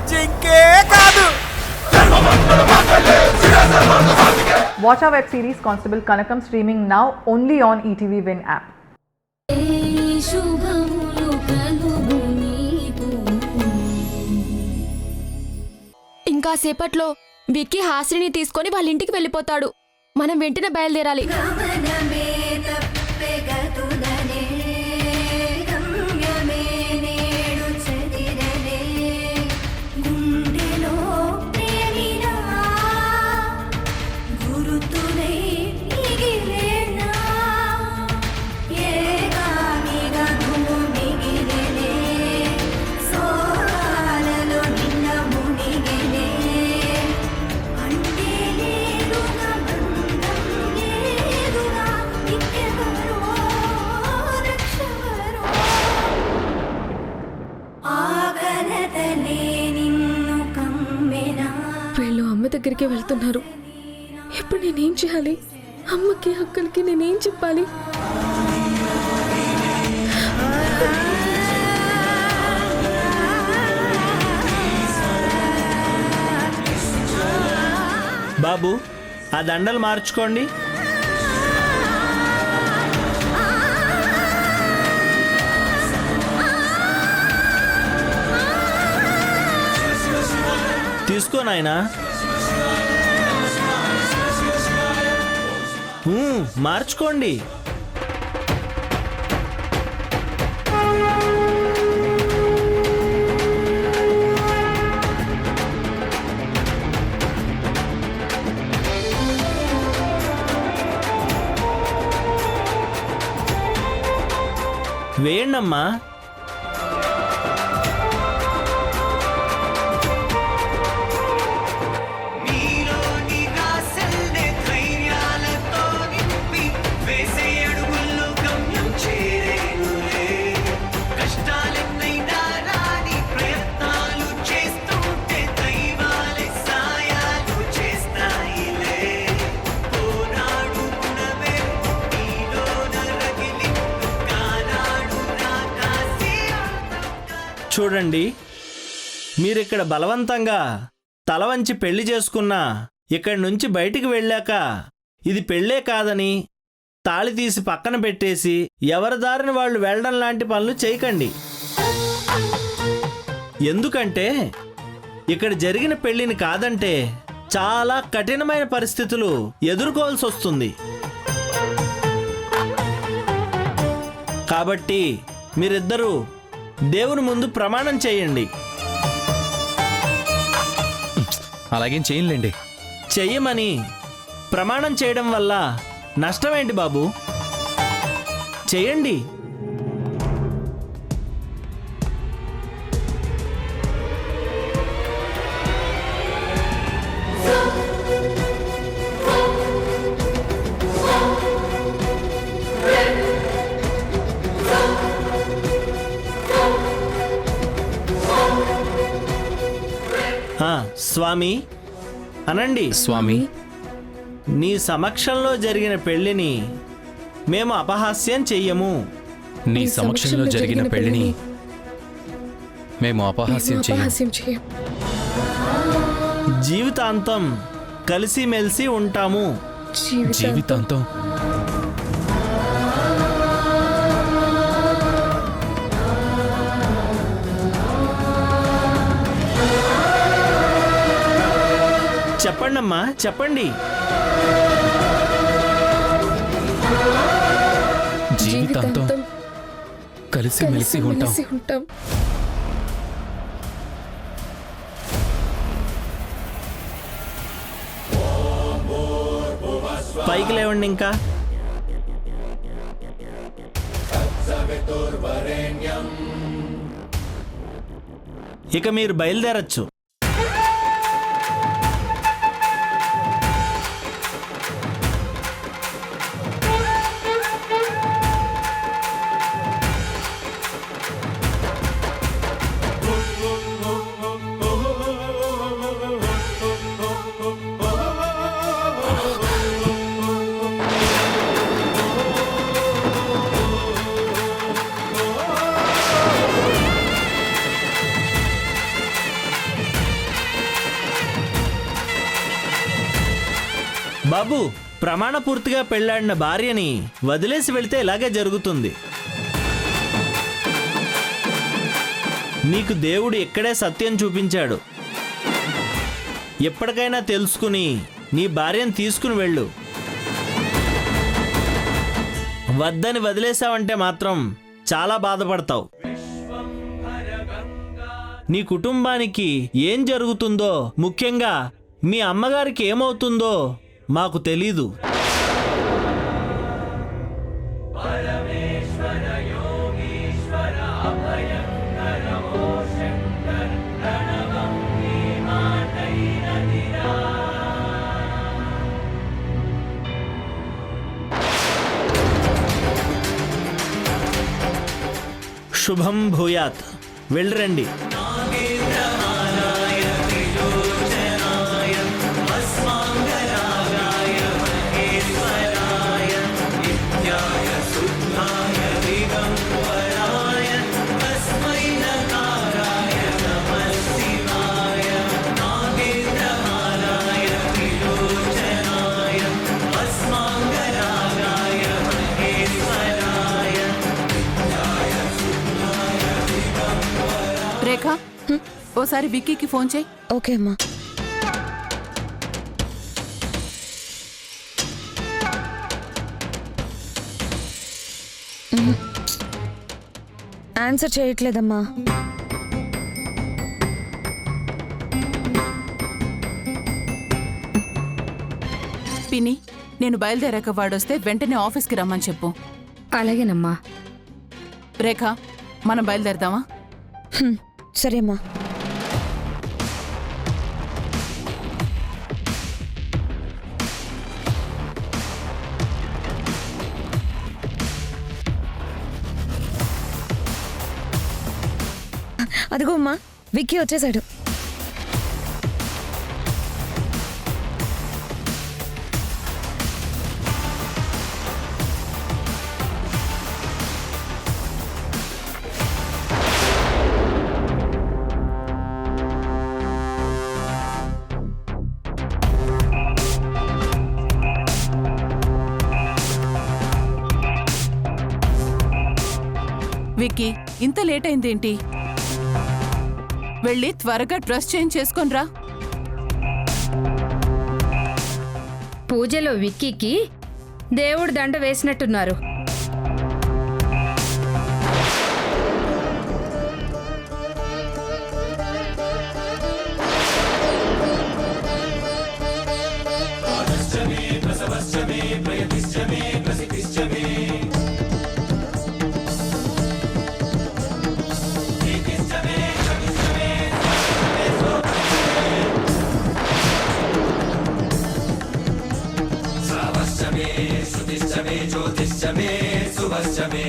జింకే కాదు. Watch our web series Constable Kanakam streaming now only on ETV Win app. ఇంకా సేపట్లో విక్కీ హాసిని తీసుకొని వాళ్ళ ఇంటికి వెళ్ళిపోతాడు. మనం వెంటనే బయలుదేరాలి. వీళ్ళు అమ్మ దగ్గరికి వెళ్తున్నారు. ఇప్పుడు నేనేం చేయాలి? అమ్మకి అక్కలకి నేనేం చెప్పాలి? బాబు, ఆ దండలు మార్చుకోండి. తీసుకో నాయనా. మార్చుకోండి. వేయండమ్మా. చూడండి, మీరిక్కడ బలవంతంగా తల వంచి పెళ్లి చేసుకున్నా ఇక్కడి నుంచి బయటికి వెళ్ళాక ఇది పెళ్ళే కాదని తాళి తీసి పక్కన పెట్టేసి ఎవరి దారిని వాళ్ళు వెళ్ళడం లాంటి పనులు చేయకండి. ఎందుకంటే ఇక్కడ జరిగిన పెళ్లిని కాదంటే చాలా కఠినమైన పరిస్థితులు ఎదుర్కోవాల్సి వస్తుంది. కాబట్టి మీరిద్దరూ దేవుని ముందు ప్రమాణం చేయండి. అలాగేం చేయలేండి. చెయ్యమని ప్రమాణం చేయడం వల్ల నష్టమేంటి బాబు? చేయండి. స్వామి అనండి. స్వామి, నీ సమక్షంలో జరిగిన పెళ్లిని మేము అపహాస్యం చెయ్యము. నీ సమక్షంలో జరిగిన పెళ్లిని మేము అపహాస్యం చెయ్యం. జీవితాంతం కలిసిమెలిసి ఉంటాము. జీవితాంతం. చెప్పండమ్మా, చెప్పండి. జీవితాంతం కలిసిమెలిసి ఉంటాం. పైకి లేవండి. ఇంకా ఇక మీరు బయలుదేరచ్చు. బాబు, ప్రమాణపూర్తిగా పెళ్లాడిన భార్యని వదిలేసి వెళితే ఇలాగే జరుగుతుంది. నీకు దేవుడు ఇక్కడే సత్యం చూపించాడు. ఎప్పటికైనా తెలుసుకుని నీ భార్యను తీసుకుని వెళ్ళు. వద్దని వదిలేసావంటే మాత్రం చాలా బాధపడతావు. నీ కుటుంబానికి ఏం జరుగుతుందో, ముఖ్యంగా మీ అమ్మగారికి ఏమవుతుందో మాకు తెలీదు. శుభం భూయాత్. వెళ్ళరండి. రేఖ, ఓసారి విక్కీకి ఫోన్ చేయి. ఓకే అమ్మా. ఆన్సర్ చేయట్లేదమ్మా. పిన్ని, నేను బయలుదేరాక వాడొస్తే వెంటనే ఆఫీస్కి రమ్మని చెప్పు. అలాగేనమ్మా. రేఖ, మనం బయలుదేరదామా? సరే అమ్మా. అదిగో అమ్మా, విక్కీ వచ్చేసాడు. విక్కీ, ఇంత లేట్ అయిందేంటి? వెళ్ళి త్వరగా డ్రెస్ చేంజ్ చేసుకొనిరా. పూజలో విక్కీకి దేవుడు దండ వేసినట్టున్నారు. జ్యోతిష్యమే సుభశ్చమే